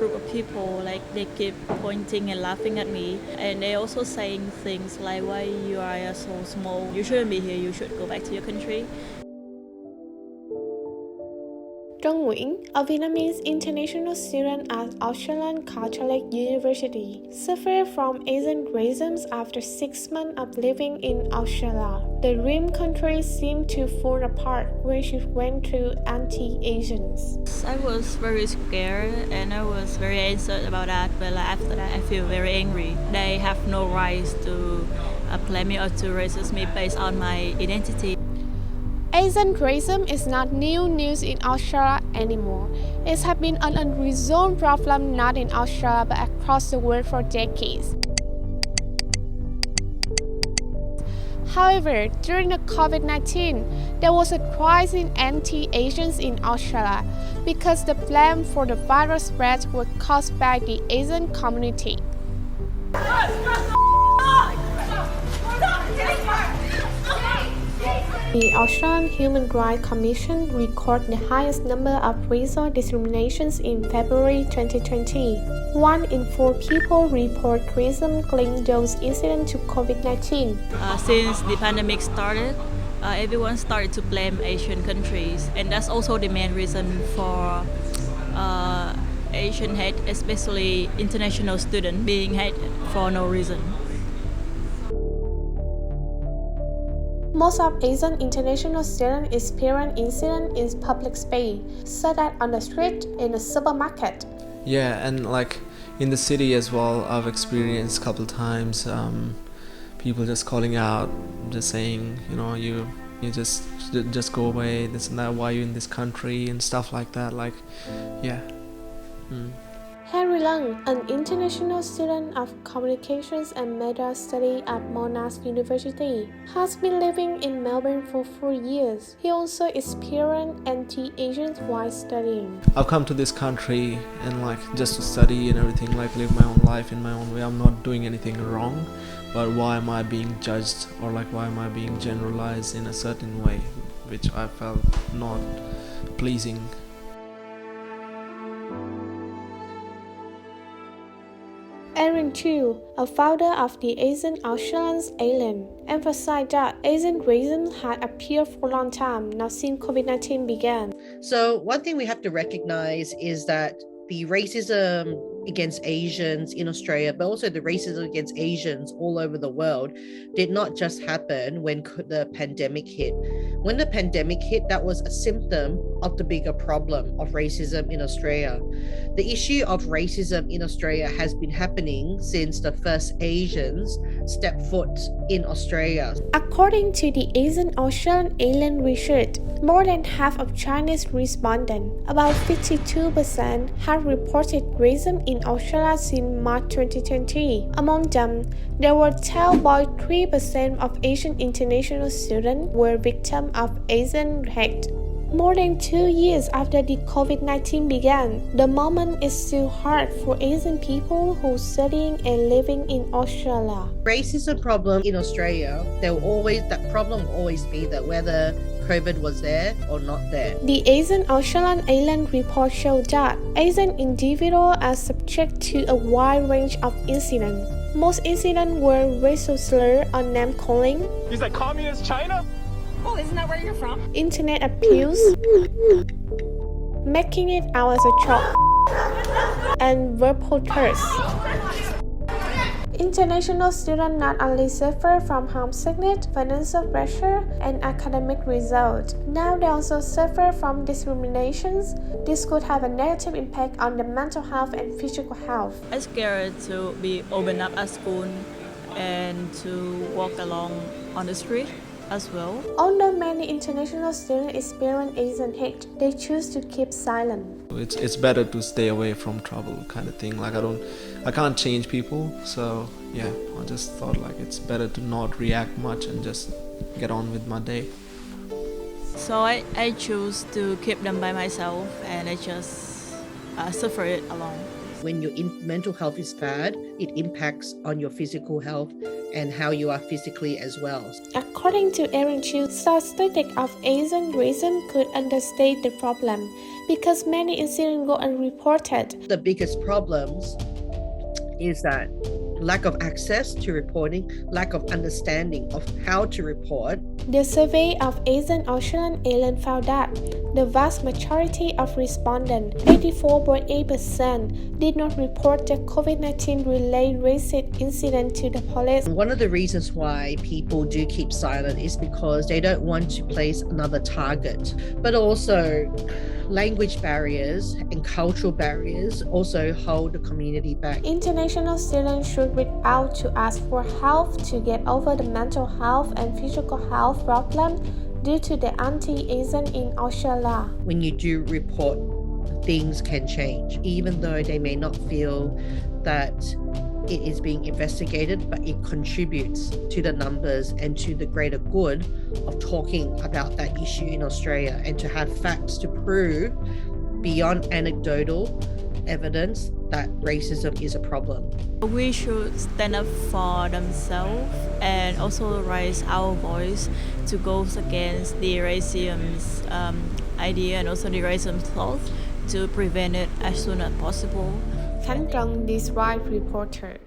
group of people, like they keep pointing and laughing at me, and they also saying things like, why you are so small, you shouldn't be here, you should go back to your country. Trung Nguyễn, a Vietnamese international student at Australian Catholic University, suffered from Asian racism after 6 months of living in Australia. The dream country seemed to fall apart when she went to anti-Asians. I was very scared and I was very anxious about that, but after that I feel very angry. They have no rights to blame me or to racist me based on my identity. Asian racism is not new news in Australia anymore. It has been an unresolved problem not in Australia but across the world for decades. However, during the COVID-19, there was a rise in anti-Asians in Australia because the blame for the virus spread was caused by the Asian community. The Australian Human Rights Commission recorded the highest number of racial discriminations in February 2020. 1 in 4 people report racism linked those incidents to COVID-19. Since the pandemic started, everyone started to blame Asian countries, and that's also the main reason for Asian hate, especially international students being hated for no reason. Most of Asian international students experience incidents in public space, such as on the street, in a supermarket. Yeah, and like in the city as well, I've experienced a couple times people just calling out, just saying, you know, you just go away, this and that, why are you in this country and stuff like that. Like, yeah. Henry Leung, an international student of communications and media study at Monash University, has been living in Melbourne for 4 years. He also experienced anti-Asians while studying. I've come to this country and like just to study and everything, like live my own life in my own way. I'm not doing anything wrong, but why am I being judged, or like why am I being generalized in a certain way, which I felt not pleasing. Aaron Chu, a founder of the Asian-Australian, emphasized that Asian racism had appeared for a long time now since COVID-19 began. So one thing we have to recognize is that the racism against Asians in Australia, but also the racism against Asians all over the world, did not just happen when the pandemic hit. When the pandemic hit, that was a symptom of the bigger problem of racism in Australia. The issue of racism in Australia has been happening since the first Asians stepped foot in Australia. According to the Asian-Australian research, more than half of Chinese respondents, about 52%, have reported racism in Australia since March 2020. Among them, there were 12.3% of Asian international students were victims of Asian hate. More than 2 years after the COVID-19 began, the moment is still hard for Asian people who are studying and living in Australia. Racism problem in Australia, that problem will always be there, whether COVID was there or not there. The Asian-Australian report showed that Asian individuals are subject to a wide range of incidents. Most incidents were racial slur or name calling. Is that communist China? Oh, isn't that where you're from? Internet abuse, making it out as a joke, and verbal threats. International students not only suffer from homesickness, financial pressure, and academic results, now they also suffer from discriminations. This could have a negative impact on their mental health and physical health. I'm scared to be opened up at school and to walk along on the street as well. Although many international students experience Asian hate, they choose to keep silent. It's better to stay away from trouble, kind of thing. Like I can't change people, so yeah, I just thought like it's better to not react much and just get on with my day. So I choose to keep them by myself, and I just suffer it alone. When your mental health is bad, it impacts on your physical health and how you are physically as well. According to Aaron Chu, statistics of Asian racism could understate the problem because many incidents go unreported. The biggest problems is that lack of access to reporting, lack of understanding of how to report. The survey of Asian Australian aliens found that the vast majority of respondents, 84.8%, did not report the COVID-19 related racist incident to the police. One of the reasons why people do keep silent is because they don't want to place another target, but also language barriers and cultural barriers also hold the community back. International students should reach out to ask for help to get over the mental health and physical health problem due to the anti-Asian in Australia. When you do report, things can change, even though they may not feel that it is being investigated, but it contributes to the numbers and to the greater good of talking about that issue in Australia and to have facts to prove beyond anecdotal evidence that racism is a problem. We should stand up for themselves and also raise our voice to go against the racism's idea and also the racism thought to prevent it as soon as possible. Khanh Tran, this right reporter.